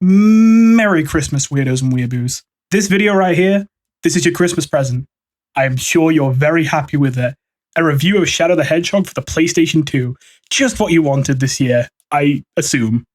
Merry Christmas, weirdos and weeaboos. This video right here, this is your Christmas present. I'm sure you're very happy with it. A review of Shadow the Hedgehog for the PlayStation 2. Just what you wanted this year, I assume.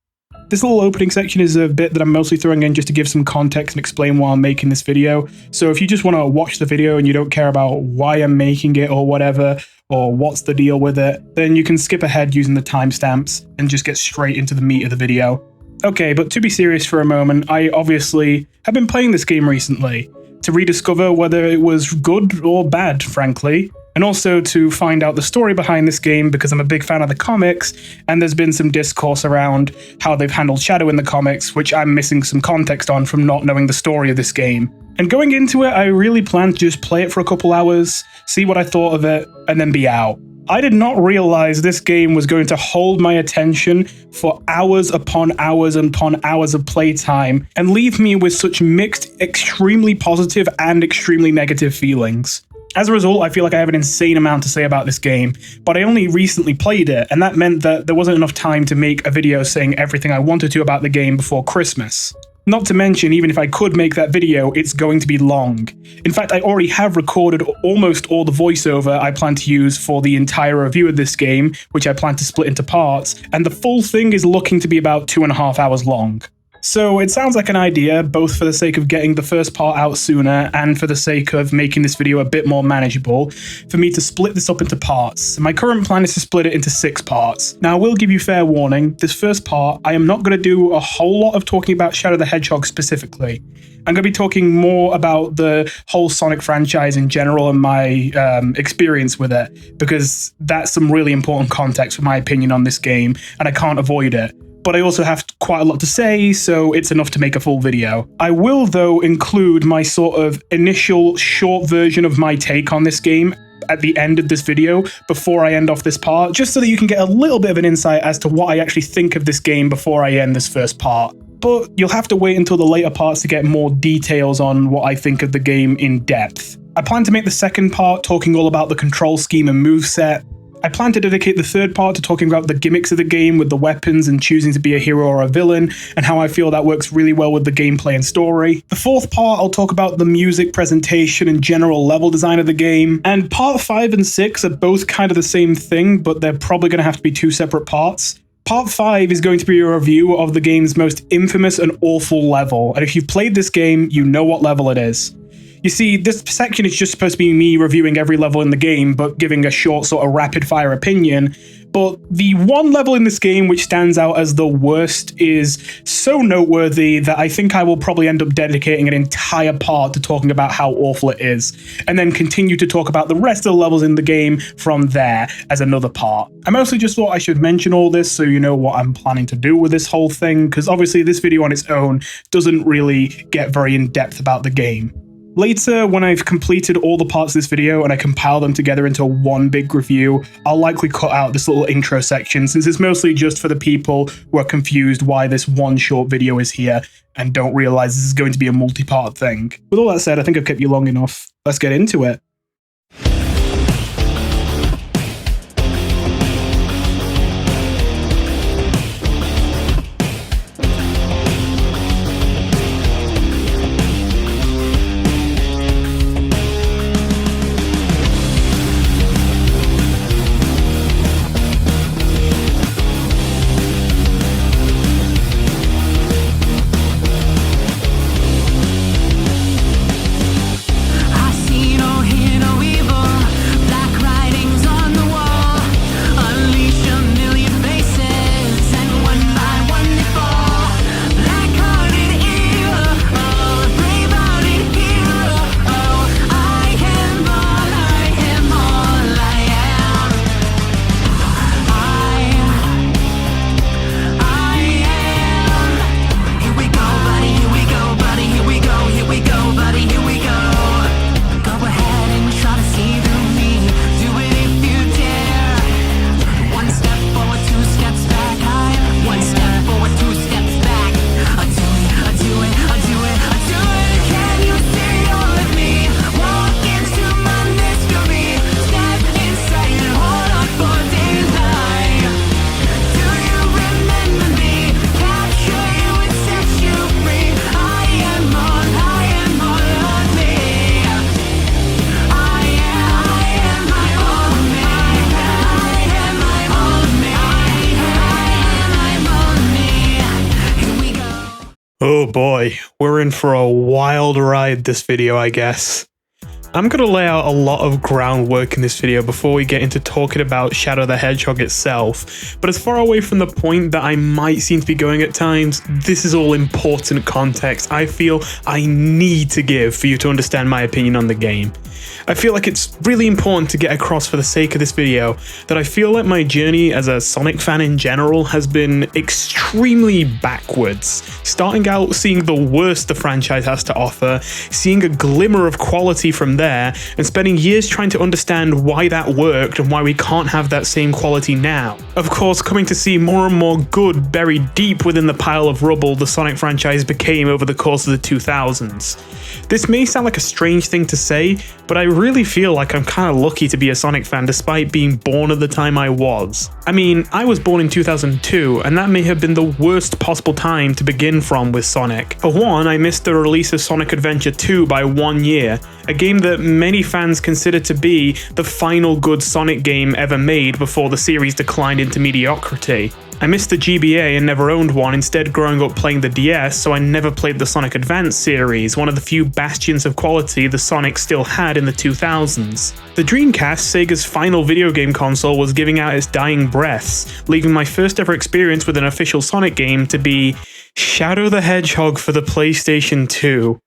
This little opening section is a bit that I'm mostly throwing in just to give some context and explain why I'm making this video. So if you just want to watch the video and you don't care about why I'm making it or whatever, or what's the deal with it, then you can skip ahead using the timestamps and just get straight into the meat of the video. Okay, but to be serious for a moment, I obviously have been playing this game recently to rediscover whether it was good or bad, frankly, and also to find out the story behind this game because I'm a big fan of the comics, and there's been some discourse around how they've handled Shadow in the comics, which I'm missing some context on from not knowing the story of this game. And going into it, I really planned to just play it for a couple hours, see what I thought of it, and then be out. I did not realize this game was going to hold my attention for hours upon hours upon hours of playtime and leave me with such mixed, extremely positive and extremely negative feelings. As a result, I feel like I have an insane amount to say about this game, but I only recently played it, and that meant that there wasn't enough time to make a video saying everything I wanted to about the game before Christmas. Not to mention, even if I could make that video, it's going to be long. In fact, I already have recorded almost all the voiceover I plan to use for the entire review of this game, which I plan to split into parts, and the full thing is looking to be about 2.5 hours long. So it sounds like an idea, both for the sake of getting the first part out sooner and for the sake of making this video a bit more manageable, for me to split this up into parts. My current plan is to split it into 6 parts. Now I will give you fair warning, this first part, I am not going to do a whole lot of talking about Shadow the Hedgehog specifically. I'm going to be talking more about the whole Sonic franchise in general and my experience with it, because that's some really important context for my opinion on this game, and I can't avoid it. But I also have quite a lot to say, so it's enough to make a full video. I will, though, include my sort of initial short version of my take on this game at the end of this video before I end off this part, just so that you can get a little bit of an insight as to what I actually think of this game before I end this first part. But you'll have to wait until the later parts to get more details on what I think of the game in depth. I plan to make the second part talking all about the control scheme and moveset. I plan to dedicate the third part to talking about the gimmicks of the game with the weapons and choosing to be a hero or a villain, and how I feel that works really well with the gameplay and story. The fourth part, I'll talk about the music, presentation, and general level design of the game. And part 5 and 6 are both kind of the same thing, but they're probably going to have to be 2 separate parts. Part 5 is going to be a review of the game's most infamous and awful level, and if you've played this game, you know what level it is. You see, this section is just supposed to be me reviewing every level in the game, but giving a short sort of rapid-fire opinion. But the one level in this game which stands out as the worst is so noteworthy that I think I will probably end up dedicating an entire part to talking about how awful it is, and then continue to talk about the rest of the levels in the game from there as another part. I mostly just thought I should mention all this so you know what I'm planning to do with this whole thing, because obviously this video on its own doesn't really get very in-depth about the game. Later, when I've completed all the parts of this video and I compile them together into one big review, I'll likely cut out this little intro section, since it's mostly just for the people who are confused why this one short video is here and don't realize this is going to be a multi-part thing. With all that said, I think I've kept you long enough. Let's get into it. I see no hand. Oh boy, we're in for a wild ride this video, I guess. I'm going to lay out a lot of groundwork in this video before we get into talking about Shadow the Hedgehog itself, but as far away from the point that I might seem to be going at times, this is all important context I feel I need to give for you to understand my opinion on the game. I feel like it's really important to get across for the sake of this video that I feel like my journey as a Sonic fan in general has been extremely backwards. Starting out seeing the worst the franchise has to offer, seeing a glimmer of quality from there, and spending years trying to understand why that worked and why we can't have that same quality now. Of course, coming to see more and more good buried deep within the pile of rubble the Sonic franchise became over the course of the 2000s. This may sound like a strange thing to say, but I really feel like I'm kind of lucky to be a Sonic fan despite being born at the time I was. I mean, I was born in 2002, and that may have been the worst possible time to begin from with Sonic. For one, I missed the release of Sonic Adventure 2 by 1 year, a game that many fans consider to be the final good Sonic game ever made before the series declined into mediocrity. I missed the GBA and never owned one, instead growing up playing the DS, so I never played the Sonic Advance series, one of the few bastions of quality the Sonic still had in the 2000s. The Dreamcast, Sega's final video game console, was giving out its dying breaths, leaving my first ever experience with an official Sonic game to be Shadow the Hedgehog for the PlayStation 2.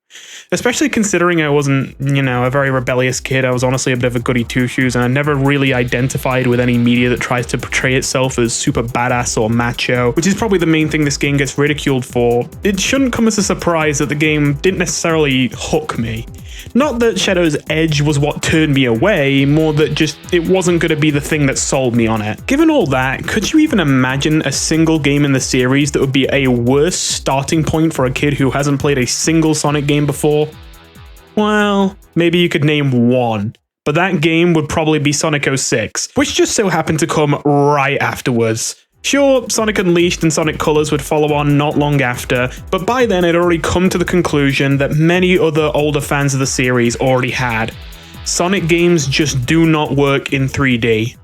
Especially considering I wasn't, a very rebellious kid. I was honestly a bit of a goody two-shoes, and I never really identified with any media that tries to portray itself as super badass or macho, which is probably the main thing this game gets ridiculed for. It shouldn't come as a surprise that the game didn't necessarily hook me. Not that Shadow's edge was what turned me away, more that just it wasn't going to be the thing that sold me on it. Given all that, could you even imagine a single game in the series that would be a worse starting point for a kid who hasn't played a single Sonic game before? Well, maybe you could name one, but that game would probably be Sonic 06, which just so happened to come right afterwards. Sure, Sonic Unleashed and Sonic Colors would follow on not long after, but by then I'd already come to the conclusion that many other older fans of the series already had. Sonic games just do not work in 3D.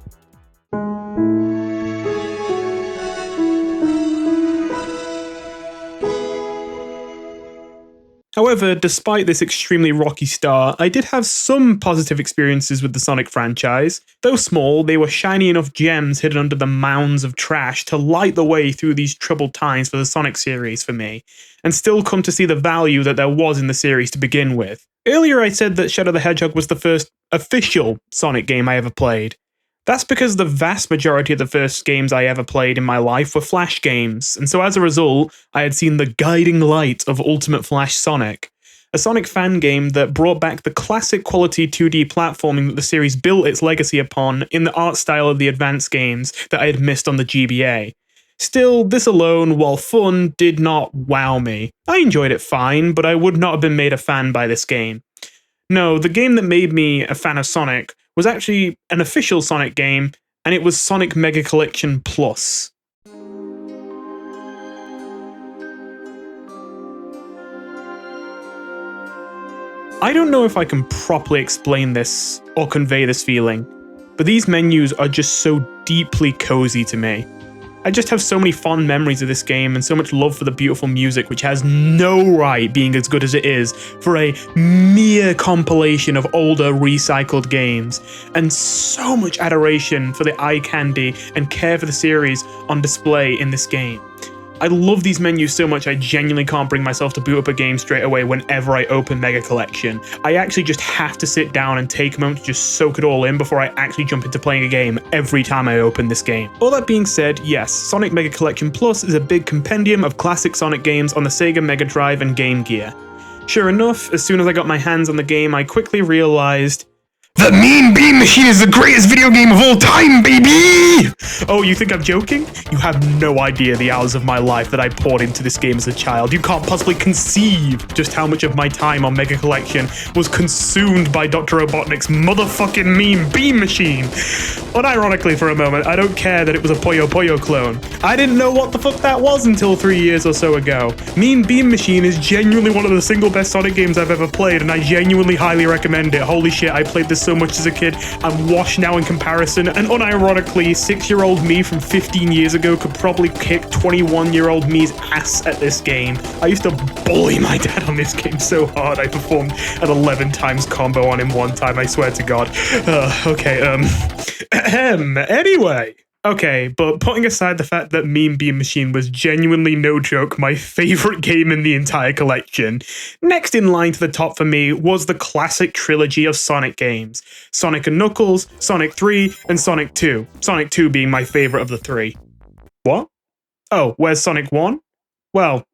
However, despite this extremely rocky start, I did have some positive experiences with the Sonic franchise. Though small, they were shiny enough gems hidden under the mounds of trash to light the way through these troubled times for the Sonic series for me, and still come to see the value that there was in the series to begin with. Earlier I said that Shadow the Hedgehog was the first official Sonic game I ever played. That's because the vast majority of the first games I ever played in my life were Flash games, and so as a result, I had seen the guiding light of Ultimate Flash Sonic, a Sonic fan game that brought back the classic quality 2D platforming that the series built its legacy upon in the art style of the advanced games that I had missed on the GBA. Still, this alone, while fun, did not wow me. I enjoyed it fine, but I would not have been made a fan by this game. No, the game that made me a fan of Sonic was actually an official Sonic game, and it was Sonic Mega Collection Plus. I don't know if I can properly explain this or convey this feeling, but these menus are just so deeply cozy to me. I just have so many fond memories of this game and so much love for the beautiful music, which has no right being as good as it is for a mere compilation of older recycled games, and so much adoration for the eye candy and care for the series on display in this game. I love these menus so much I genuinely can't bring myself to boot up a game straight away whenever I open Mega Collection. I actually just have to sit down and take a moment to just soak it all in before I actually jump into playing a game every time I open this game. All that being said, yes, Sonic Mega Collection Plus is a big compendium of classic Sonic games on the Sega Mega Drive and Game Gear. Sure enough, as soon as I got my hands on the game, I quickly realized the Mean Bean Machine is the greatest video game of all time, baby! Oh, you think I'm joking? You have no idea the hours of my life that I poured into this game as a child. You can't possibly conceive just how much of my time on Mega Collection was consumed by Dr. Robotnik's motherfucking Mean Bean Machine. Unironically for a moment, I don't care that it was a Puyo Puyo clone. I didn't know what the fuck that was until 3 years or so ago. Mean Bean Machine is genuinely one of the single best Sonic games I've ever played, and I genuinely highly recommend it. Holy shit, I played this so so much as a kid. I'm washed now in comparison, and unironically, 6-year-old me from 15 years ago could probably kick 21-year-old me's ass at this game. I used to bully my dad on this game so hard. I performed an 11 times combo on him one time, I swear to God. Anyway. Okay, but putting aside the fact that Mean Bean Machine was genuinely, no joke, my favorite game in the entire collection, next in line to the top for me was the classic trilogy of Sonic games. Sonic and Knuckles, Sonic 3, and Sonic 2. Sonic 2 being my favorite of the three. What? Oh, where's Sonic 1? Well,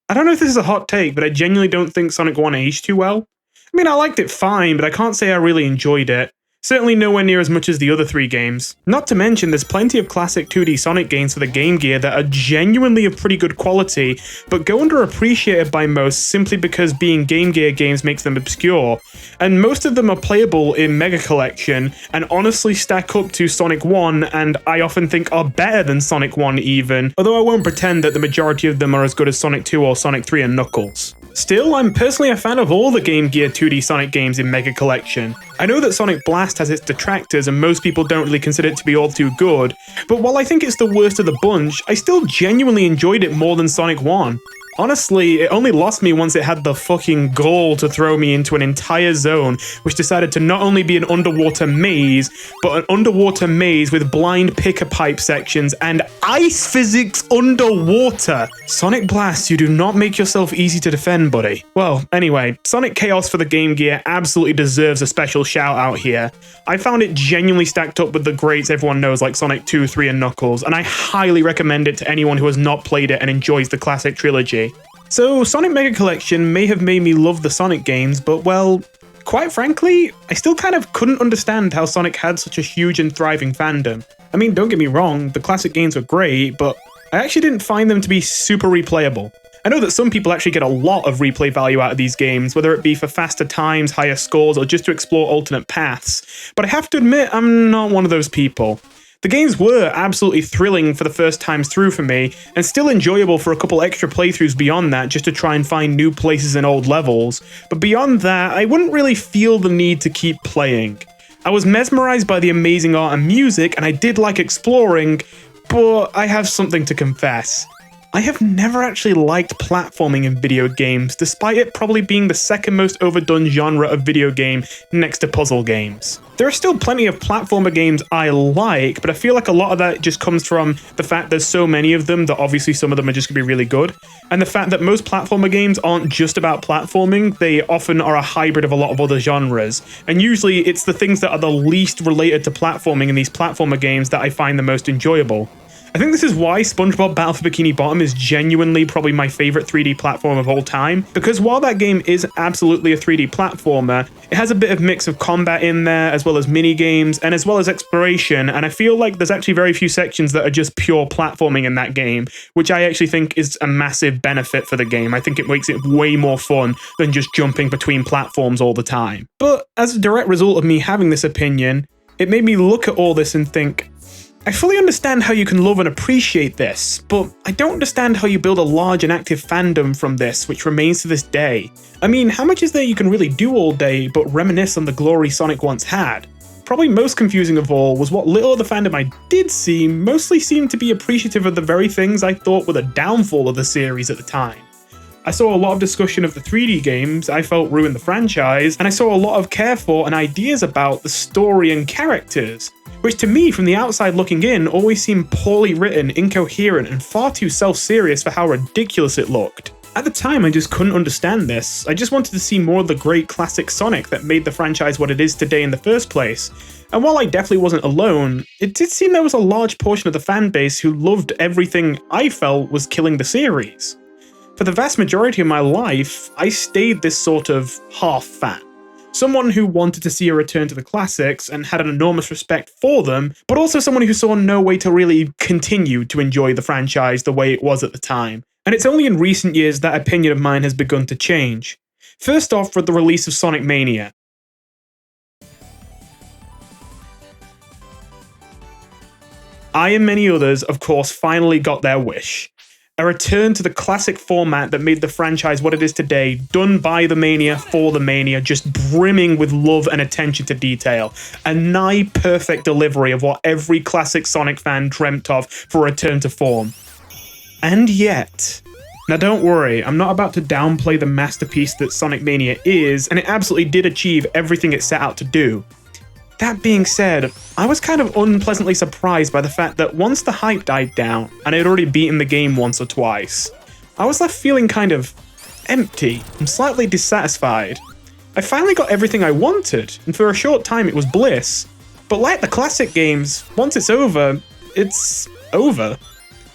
I don't know if this is a hot take, but I genuinely don't think Sonic 1 aged too well. I mean, I liked it fine, but I can't say I really enjoyed it. Certainly nowhere near as much as the other three games. Not to mention, there's plenty of classic 2D Sonic games for the Game Gear that are genuinely of pretty good quality, but go underappreciated by most simply because being Game Gear games makes them obscure. And most of them are playable in Mega Collection, and honestly stack up to Sonic 1, and I often think are better than Sonic 1 even, although I won't pretend that the majority of them are as good as Sonic 2 or Sonic 3 and Knuckles. Still, I'm personally a fan of all the Game Gear 2D Sonic games in Mega Collection. I know that Sonic Blast has its detractors and most people don't really consider it to be all too good, but while I think it's the worst of the bunch, I still genuinely enjoyed it more than Sonic 1. Honestly, it only lost me once it had the fucking gall to throw me into an entire zone, which decided to not only be an underwater maze, but an underwater maze with blind picker pipe sections and ice physics underwater. Sonic Blast, you do not make yourself easy to defend, buddy. Well, anyway, Sonic Chaos for the Game Gear absolutely deserves a special shout out here. I found it genuinely stacked up with the greats everyone knows like Sonic 2, 3, and Knuckles, and I highly recommend it to anyone who has not played it and enjoys the classic trilogy. So, Sonic Mega Collection may have made me love the Sonic games, but well, quite frankly, I still kind of couldn't understand how Sonic had such a huge and thriving fandom. I mean, don't get me wrong, the classic games were great, but I actually didn't find them to be super replayable. I know that some people actually get a lot of replay value out of these games, whether it be for faster times, higher scores, or just to explore alternate paths, but I have to admit, I'm not one of those people. The games were absolutely thrilling for the first times through for me, and still enjoyable for a couple extra playthroughs beyond that just to try and find new places and old levels, but beyond that, I wouldn't really feel the need to keep playing. I was mesmerized by the amazing art and music, and I did like exploring, but I have something to confess. I have never actually liked platforming in video games, despite it probably being the second most overdone genre of video game next to puzzle games. There are still plenty of platformer games I like, but I feel like a lot of that just comes from the fact there's so many of them that obviously some of them are just going to be really good, and the fact that most platformer games aren't just about platforming, they often are a hybrid of a lot of other genres, and usually it's the things that are the least related to platforming in these platformer games that I find the most enjoyable. I think this is why SpongeBob Battle for Bikini Bottom is genuinely probably my favorite 3D platform of all time, because while that game is absolutely a 3D platformer, it has a bit of mix of combat in there, as well as mini-games, and as well as exploration, and I feel like there's actually very few sections that are just pure platforming in that game, which I actually think is a massive benefit for the game. I think it makes it way more fun than just jumping between platforms all the time. But as a direct result of me having this opinion, it made me look at all this and think, I fully understand how you can love and appreciate this, but I don't understand how you build a large and active fandom from this, which remains to this day. I mean, how much is there you can really do all day but reminisce on the glory Sonic once had? Probably most confusing of all was what little of the fandom I did see mostly seemed to be appreciative of the very things I thought were the downfall of the series at the time. I saw a lot of discussion of the 3D games I felt ruined the franchise, and I saw a lot of care for and ideas about the story and characters, which to me, from the outside looking in, always seemed poorly written, incoherent, and far too self-serious for how ridiculous it looked. At the time, I just couldn't understand this. I just wanted to see more of the great classic Sonic that made the franchise what it is today in the first place. And while I definitely wasn't alone, it did seem there was a large portion of the fan base who loved everything I felt was killing the series. For the vast majority of my life, I stayed this sort of half fan. Someone who wanted to see a return to the classics and had an enormous respect for them, but also someone who saw no way to really continue to enjoy the franchise the way it was at the time. And it's only in recent years that opinion of mine has begun to change. First off, with the release of Sonic Mania. I and many others, of course, finally got their wish. A return to the classic format that made the franchise what it is today, done by the Mania for the Mania, just brimming with love and attention to detail. A nigh perfect delivery of what every classic Sonic fan dreamt of for a return to form. And yet... Now don't worry, I'm not about to downplay the masterpiece that Sonic Mania is, and it absolutely did achieve everything it set out to do. That being said, I was kind of unpleasantly surprised by the fact that once the hype died down, and I had already beaten the game once or twice, I was left feeling kind of empty and slightly dissatisfied. I finally got everything I wanted, and for a short time it was bliss, but like the classic games, once it's over, it's over.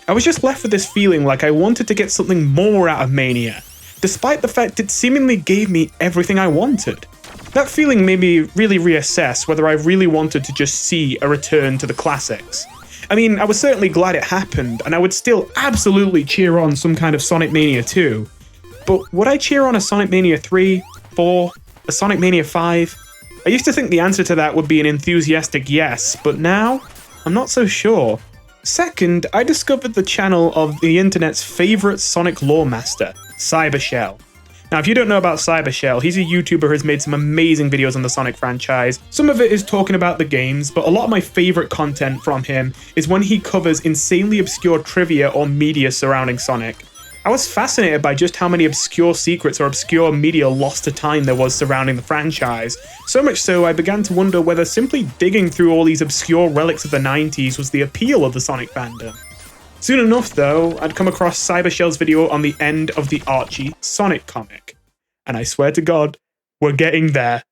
I was just left with this feeling like I wanted to get something more out of Mania, despite the fact it seemingly gave me everything I wanted. That feeling made me really reassess whether I really wanted to just see a return to the classics. I mean, I was certainly glad it happened, and I would still absolutely cheer on some kind of Sonic Mania 2, but would I cheer on a Sonic Mania 3, 4, a Sonic Mania 5? I used to think the answer to that would be an enthusiastic yes, but now, I'm not so sure. Second, I discovered the channel of the internet's favourite Sonic lore master, Cybershell. Now, if you don't know about Cybershell, he's a YouTuber who has made some amazing videos on the Sonic franchise. Some of it is talking about the games, but a lot of my favourite content from him is when he covers insanely obscure trivia or media surrounding Sonic. I was fascinated by just how many obscure secrets or obscure media lost to time there was surrounding the franchise. So much so, I began to wonder whether simply digging through all these obscure relics of the 90s was the appeal of the Sonic fandom. Soon enough though, I'd come across Cybershell's video on the end of the Archie Sonic comic. And I swear to God, we're getting there.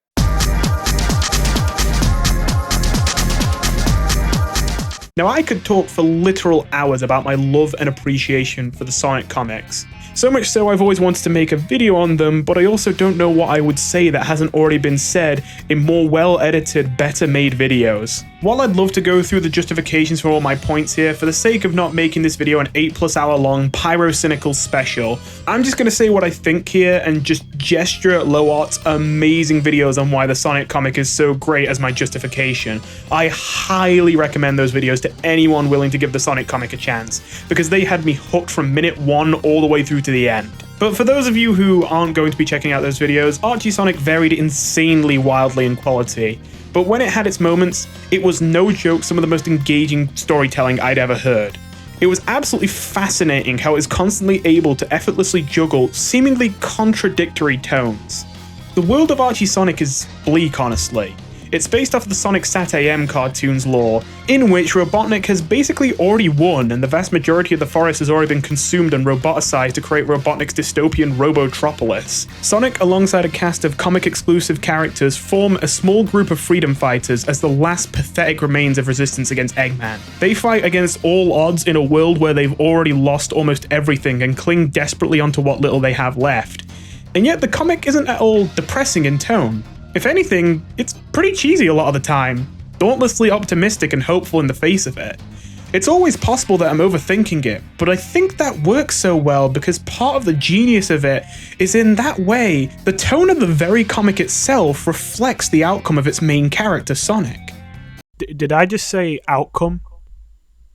Now, I could talk for literal hours about my love and appreciation for the Sonic comics. So much so I've always wanted to make a video on them, but I also don't know what I would say that hasn't already been said in more well-edited, better-made videos. While I'd love to go through the justifications for all my points here, for the sake of not making this video an 8+ hour long pyro-cynical special, I'm just going to say what I think here and just gesture at Lowart's amazing videos on why the Sonic comic is so great as my justification. I highly recommend those videos to anyone willing to give the Sonic comic a chance, because they had me hooked from minute 1 all the way through to the end. But for those of you who aren't going to be checking out those videos, Archie Sonic varied insanely wildly in quality. But when it had its moments, it was no joke some of the most engaging storytelling I'd ever heard. It was absolutely fascinating how it was constantly able to effortlessly juggle seemingly contradictory tones. The world of Archie Sonic is bleak, honestly. It's based off of the Sonic Sat.AM cartoon's lore, in which Robotnik has basically already won and the vast majority of the forest has already been consumed and roboticized to create Robotnik's dystopian Robotropolis. Sonic, alongside a cast of comic-exclusive characters, form a small group of freedom fighters as the last pathetic remains of resistance against Eggman. They fight against all odds in a world where they've already lost almost everything and cling desperately onto what little they have left. And yet the comic isn't at all depressing in tone. If anything, it's pretty cheesy a lot of the time, dauntlessly optimistic and hopeful in the face of it. It's always possible that I'm overthinking it, but I think that works so well because part of the genius of it is in that way, the tone of the very comic itself reflects the outcome of its main character, Sonic. Did I just say outcome?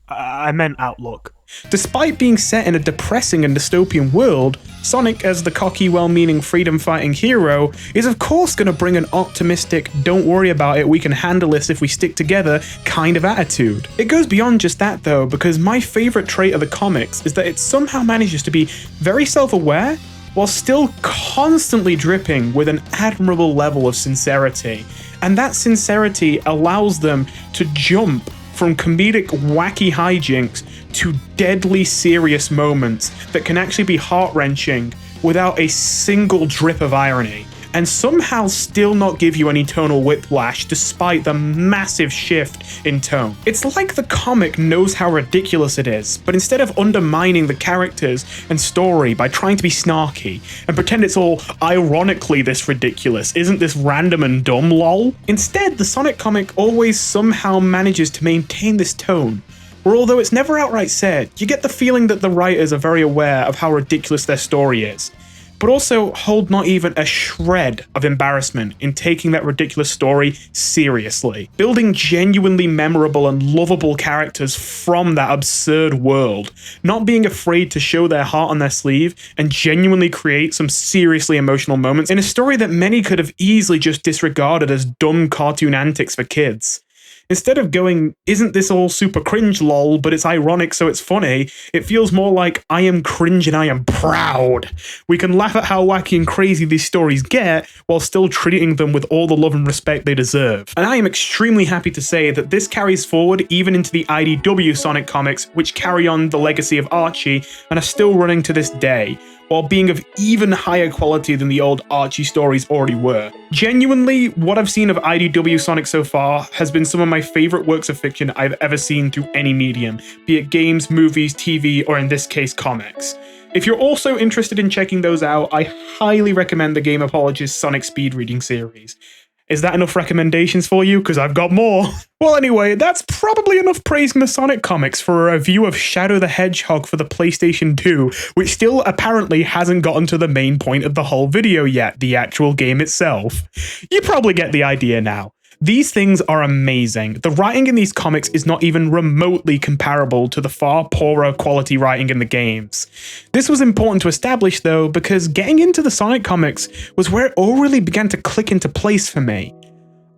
I meant outlook. Despite being set in a depressing and dystopian world, Sonic, as the cocky, well-meaning, freedom-fighting hero, is of course going to bring an optimistic, don't worry about it, we can handle this if we stick together kind of attitude. It goes beyond just that though, because my favourite trait of the comics is that it somehow manages to be very self-aware, while still constantly dripping with an admirable level of sincerity. And that sincerity allows them to jump from comedic wacky hijinks to deadly serious moments that can actually be heart-wrenching without a single drip of irony, and somehow still not give you any tonal whiplash despite the massive shift in tone. It's like the comic knows how ridiculous it is, but instead of undermining the characters and story by trying to be snarky and pretend it's all ironically this ridiculous, isn't this random and dumb lol? Instead, the Sonic comic always somehow manages to maintain this tone, where although it's never outright said, you get the feeling that the writers are very aware of how ridiculous their story is. but also hold not even a shred of embarrassment in taking that ridiculous story seriously. Building genuinely memorable and lovable characters from that absurd world, not being afraid to show their heart on their sleeve and genuinely create some seriously emotional moments in a story that many could have easily just disregarded as dumb cartoon antics for kids. Instead of going, isn't this all super cringe lol, but it's ironic so it's funny, it feels more like, I am cringe and I am proud. We can laugh at how wacky and crazy these stories get, while still treating them with all the love and respect they deserve. And I am extremely happy to say that this carries forward even into the IDW Sonic comics, which carry on the legacy of Archie and are still running to this day, while being of even higher quality than the old Archie stories already were. Genuinely, what I've seen of IDW Sonic so far has been some of my favorite works of fiction I've ever seen through any medium, be it games, movies, TV, or in this case, comics. If you're also interested in checking those out, I highly recommend the Game Apologist Sonic Speed Reading series. Is that enough recommendations for you? Because I've got more. Well, anyway, that's probably enough praising the Sonic comics for a review of Shadow the Hedgehog for the PlayStation 2, which still apparently hasn't gotten to the main point of the whole video yet, the actual game itself. You probably get the idea now. These things are amazing. The writing in these comics is not even remotely comparable to the far poorer quality writing in the games. This was important to establish though, because getting into the Sonic comics was where it all really began to click into place for me.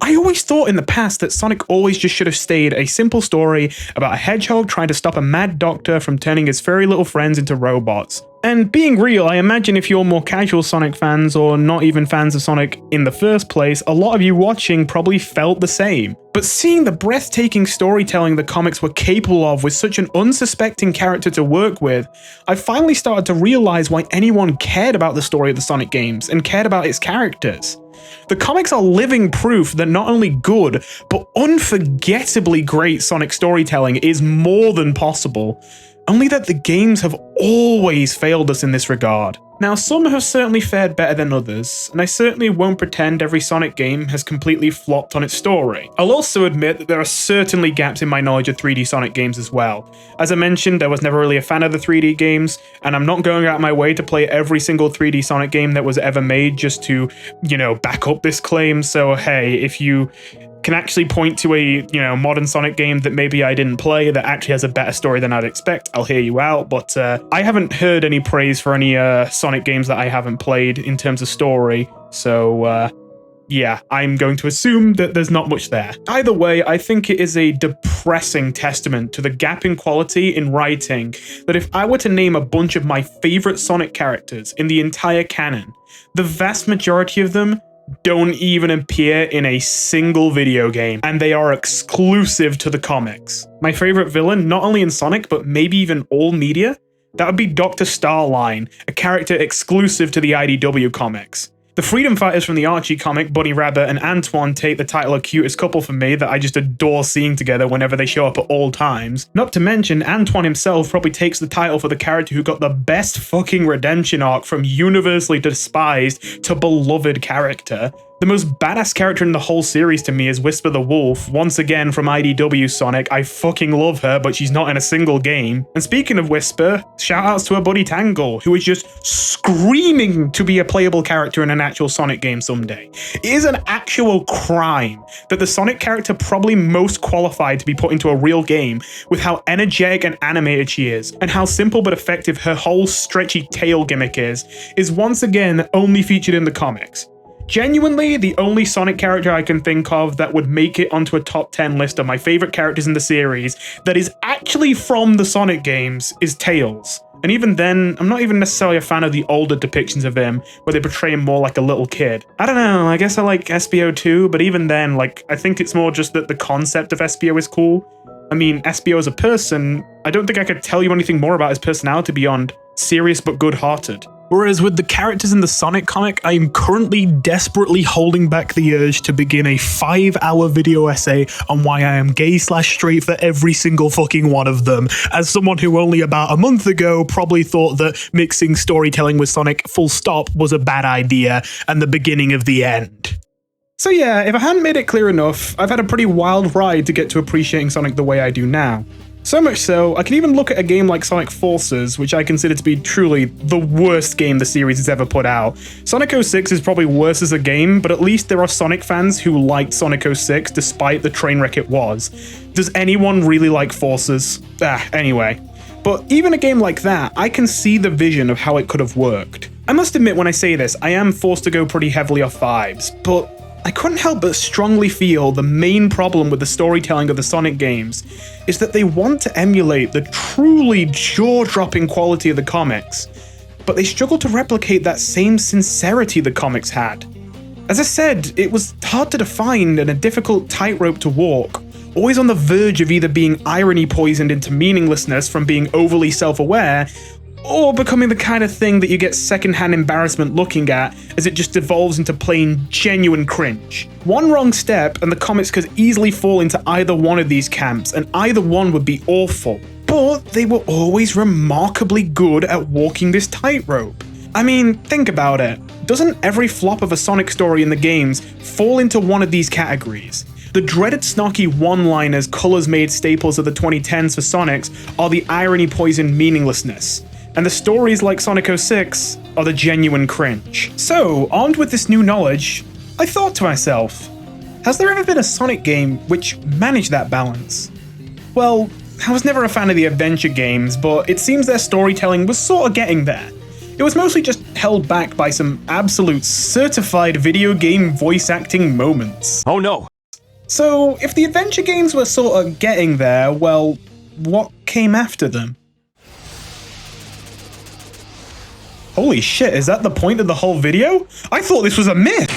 I always thought in the past that Sonic always just should have stayed a simple story about a hedgehog trying to stop a mad doctor from turning his furry little friends into robots. And being real, I imagine if you're more casual Sonic fans or not even fans of Sonic in the first place, a lot of you watching probably felt the same. But seeing the breathtaking storytelling the comics were capable of with such an unsuspecting character to work with, I finally started to realize why anyone cared about the story of the Sonic games and cared about its characters. The comics are living proof that not only good, but unforgettably great Sonic storytelling is more than possible, only that the games have always failed us in this regard. Now, some have certainly fared better than others, and I certainly won't pretend every Sonic game has completely flopped on its story. I'll also admit that there are certainly gaps in my knowledge of 3D Sonic games as well. As I mentioned, I was never really a fan of the 3D games, and I'm not going out of my way to play every single 3D Sonic game that was ever made just to, back up this claim, so hey, if you can actually point to a, modern Sonic game that maybe I didn't play that actually has a better story than I'd expect, I'll hear you out, but I haven't heard any praise for any Sonic games that I haven't played in terms of story, so yeah, I'm going to assume that there's not much there. Either way, I think it is a depressing testament to the gap in quality in writing that if I were to name a bunch of my favorite Sonic characters in the entire canon, the vast majority of them don't even appear in a single video game, and they are exclusive to the comics. My favorite villain, not only in Sonic, but maybe even all media, that would be Dr. Starline, a character exclusive to the IDW comics. The freedom fighters from the Archie comic, Bunny Rabbit and Antoine, take the title of cutest couple for me that I just adore seeing together whenever they show up at all times. Not to mention, Antoine himself probably takes the title for the character who got the best fucking redemption arc from universally despised to beloved character. The most badass character in the whole series to me is Whisper the Wolf, once again from IDW Sonic. I fucking love her, but she's not in a single game. And speaking of Whisper, shoutouts to her buddy Tangle, who is just screaming to be a playable character in an actual Sonic game someday. It is an actual crime that the Sonic character probably most qualified to be put into a real game with how energetic and animated she is, and how simple but effective her whole stretchy tail gimmick is once again only featured in the comics. Genuinely, the only Sonic character I can think of that would make it onto a top 10 list of my favorite characters in the series that is actually from the Sonic games is Tails. And even then, I'm not even necessarily a fan of the older depictions of him, where they portray him more like a little kid. I don't know, I guess I like SBO too, but even then, I think it's more just that the concept of SBO is cool. I mean, SBO as a person, I don't think I could tell you anything more about his personality beyond serious but good-hearted. Whereas with the characters in the Sonic comic, I am currently desperately holding back the urge to begin a 5-hour video essay on why I am gay/straight for every single fucking one of them, as someone who only about a month ago probably thought that mixing storytelling with Sonic full stop was a bad idea and the beginning of the end. So yeah, if I hadn't made it clear enough, I've had a pretty wild ride to get to appreciating Sonic the way I do now. So much so, I can even look at a game like Sonic Forces, which I consider to be truly the worst game the series has ever put out. Sonic 06 is probably worse as a game, but at least there are Sonic fans who liked Sonic 06 despite the train wreck it was. Does anyone really like Forces? Anyway. But even a game like that, I can see the vision of how it could have worked. I must admit when I say this, I am forced to go pretty heavily off vibes, but I couldn't help but strongly feel the main problem with the storytelling of the Sonic games is that they want to emulate the truly jaw-dropping quality of the comics, but they struggle to replicate that same sincerity the comics had. As I said, it was hard to define and a difficult tightrope to walk, always on the verge of either being irony poisoned into meaninglessness from being overly self-aware, or becoming the kind of thing that you get secondhand embarrassment looking at as it just devolves into plain, genuine cringe. One wrong step and the comics could easily fall into either one of these camps, and either one would be awful. But they were always remarkably good at walking this tightrope. I mean, think about it. Doesn't every flop of a Sonic story in the games fall into one of these categories? The dreaded snarky one-liners, colors-made staples of the 2010s for Sonics are the irony-poisoned meaninglessness. And the stories like Sonic 06 are the genuine cringe. So, armed with this new knowledge, I thought to myself, has there ever been a Sonic game which managed that balance? Well, I was never a fan of the adventure games, but it seems their storytelling was sort of getting there. It was mostly just held back by some absolute certified video game voice acting moments. Oh no! So, if the adventure games were sort of getting there, well, what came after them? Holy shit, is that the point of the whole video? I thought this was a myth!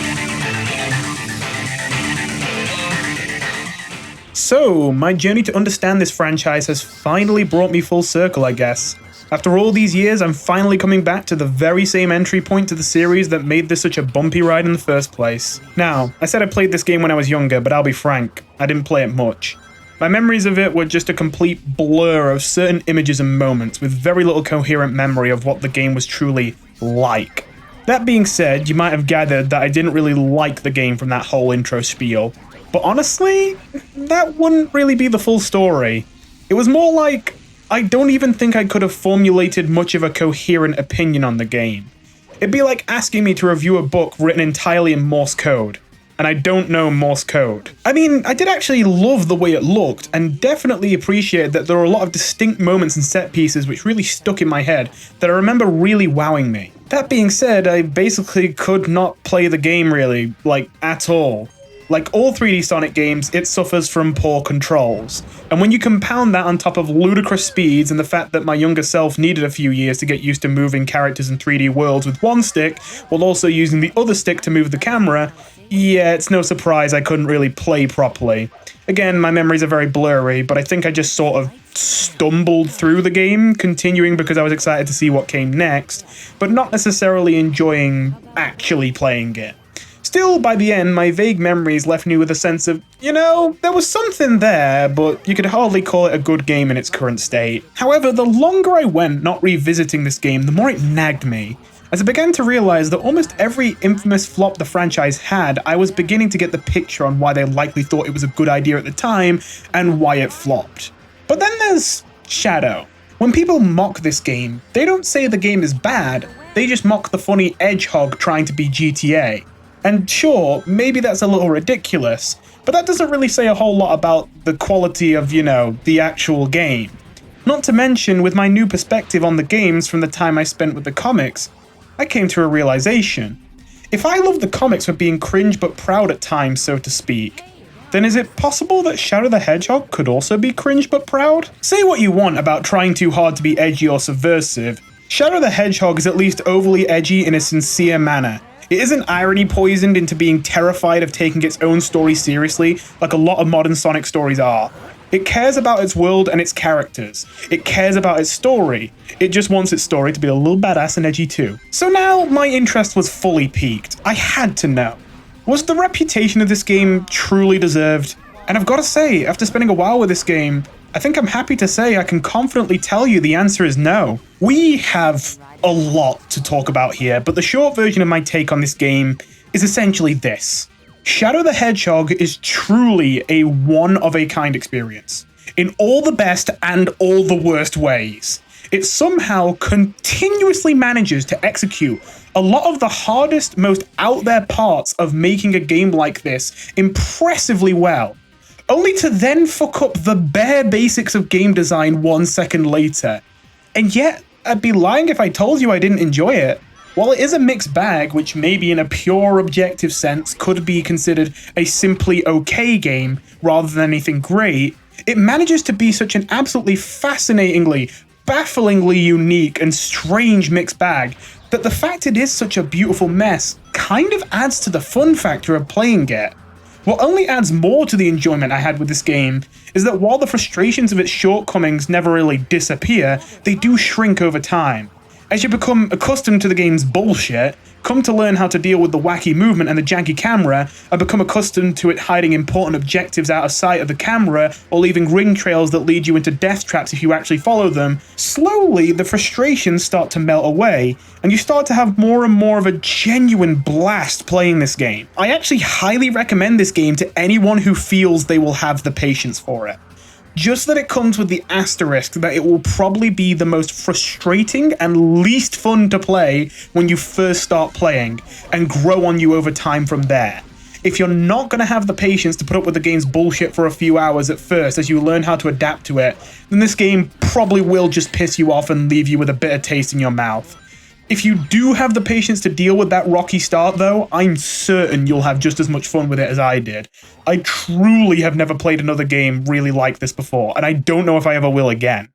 So, my journey to understand this franchise has finally brought me full circle, I guess. After all these years, I'm finally coming back to the very same entry point to the series that made this such a bumpy ride in the first place. Now, I said I played this game when I was younger, but I'll be frank, I didn't play it much. My memories of it were just a complete blur of certain images and moments with very little coherent memory of what the game was truly like. That being said, you might have gathered that I didn't really like the game from that whole intro spiel. But honestly, that wouldn't really be the full story. It was more like, I don't even think I could have formulated much of a coherent opinion on the game. It'd be like asking me to review a book written entirely in Morse code. And I don't know Morse code. I mean, I did actually love the way it looked, and definitely appreciate that there are a lot of distinct moments and set pieces which really stuck in my head that I remember really wowing me. That being said, I basically could not play the game really, like, at all. Like all 3D Sonic games, it suffers from poor controls. And when you compound that on top of ludicrous speeds and the fact that my younger self needed a few years to get used to moving characters in 3D worlds with one stick, while also using the other stick to move the camera, yeah, it's no surprise I couldn't really play properly. Again, my memories are very blurry, but I think I just sort of stumbled through the game, continuing because I was excited to see what came next, but not necessarily enjoying actually playing it. Still, by the end, my vague memories left me with a sense of, you know, there was something there, but you could hardly call it a good game in its current state. However, the longer I went not revisiting this game, the more it nagged me. As I began to realize that almost every infamous flop the franchise had, I was beginning to get the picture on why they likely thought it was a good idea at the time, and why it flopped. But then there's Shadow. When people mock this game, they don't say the game is bad, they just mock the funny hedgehog trying to be GTA. And sure, maybe that's a little ridiculous, but that doesn't really say a whole lot about the quality of, you know, the actual game. Not to mention, with my new perspective on the games from the time I spent with the comics, I came to a realization. If I love the comics for being cringe but proud at times, so to speak, then is it possible that Shadow the Hedgehog could also be cringe but proud? Say what you want about trying too hard to be edgy or subversive, Shadow the Hedgehog is at least overly edgy in a sincere manner. It isn't irony poisoned into being terrified of taking its own story seriously like a lot of modern Sonic stories are. It cares about its world and its characters. It cares about its story. It just wants its story to be a little badass and edgy too. So now my interest was fully piqued. I had to know. Was the reputation of this game truly deserved? And I've got to say, after spending a while with this game, I think I'm happy to say I can confidently tell you the answer is no. We have a lot to talk about here, but the short version of my take on this game is essentially this. Shadow the Hedgehog is truly a one-of-a-kind experience. in all the best and all the worst ways. It somehow continuously manages to execute a lot of the hardest, most out there parts of making a game like this impressively well, only to then fuck up the bare basics of game design 1 second later. And yet, I'd be lying if I told you I didn't enjoy it. While it is a mixed bag, which maybe in a pure objective sense could be considered a simply okay game rather than anything great, it manages to be such an absolutely fascinatingly, bafflingly unique and strange mixed bag that the fact it is such a beautiful mess kind of adds to the fun factor of playing it. What only adds more to the enjoyment I had with this game is that while the frustrations of its shortcomings never really disappear, they do shrink over time. As you become accustomed to the game's bullshit, come to learn how to deal with the wacky movement and the janky camera, and become accustomed to it hiding important objectives out of sight of the camera or leaving ring trails that lead you into death traps if you actually follow them, slowly the frustrations start to melt away, and you start to have more and more of a genuine blast playing this game. I actually highly recommend this game to anyone who feels they will have the patience for it. Just that it comes with the asterisk that it will probably be the most frustrating and least fun to play when you first start playing, and grow on you over time from there. If you're not going to have the patience to put up with the game's bullshit for a few hours at first as you learn how to adapt to it, then this game probably will just piss you off and leave you with a bitter taste in your mouth. If you do have the patience to deal with that rocky start though, I'm certain you'll have just as much fun with it as I did. I truly have never played another game really like this before, and I don't know if I ever will again.